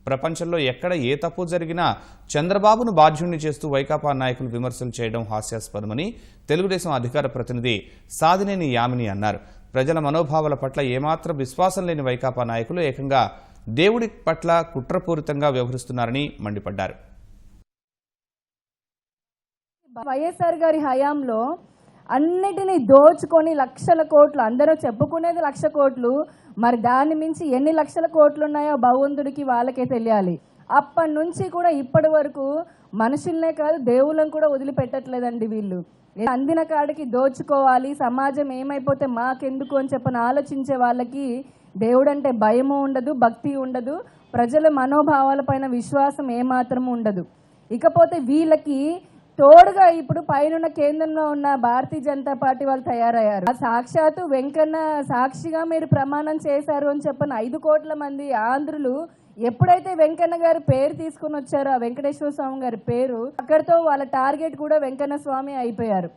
ప్రపంచంలో ఎక్కడ ఏ తప్పు జరిగినా చంద్రబాబును బాధ్యుణ్ణి చేస్తూ వైకాపా నాయకులు విమర్శలు చేయడం హాస్యాస్పదమని తెలుగుదేశం అధికార ప్రతినిధి సాదినేని యామిని అన్నారు. ప్రజల మనోభావాల పట్ల ఏమాత్రం విశ్వాసం లేని వైకాపా నాయకులు ఏకంగా దేవుడి పట్ల కుట్రపూరితంగా వ్యవహరిస్తున్నారని మండిపడ్డారు. వైఎస్ఆర్ గారి హయాంలో అన్నిటినీ దోచుకొని లక్షల కోట్లు, అందరూ చెప్పుకునేది 1,00,000 కోట్లు, మరి దాని మించి ఎన్ని లక్షల కోట్లు ఉన్నాయో భగవంతుడికి వాళ్ళకే తెలియాలి. అప్పటి నుంచి కూడా ఇప్పటి వరకు మనుషులనే కాదు దేవుళ్ళని కూడా వదిలిపెట్టట్లేదండి వీళ్ళు. అందిన కాడికి దోచుకోవాలి, సమాజం ఏమైపోతే మాకెందుకు అని చెప్పని ఆలోచించే వాళ్ళకి దేవుడంటే భయము ఉండదు, భక్తి ఉండదు, ప్రజల మనోభావాల పైన విశ్వాసం ఏమాత్రము ఉండదు. ఇకపోతే వీళ్ళకి తోడుగా ఇప్పుడు పైన కేంద్రంలో ఉన్న భారతీయ జనతా పార్టీ వాళ్ళు తయారయ్యారు. సాక్షాత్తు వెంకన్న సాక్షిగా మీరు ప్రమాణం చేశారు అని చెప్పని 5 కోట్ల మంది ఆంధ్రులు ఎప్పుడైతే వెంకన్న గారి పేరు తీసుకుని వచ్చారో, ఆ వెంకటేశ్వర స్వామి గారి పేరు, అక్కడితో వాళ్ళ టార్గెట్ కూడా వెంకన్న స్వామి అయిపోయారు.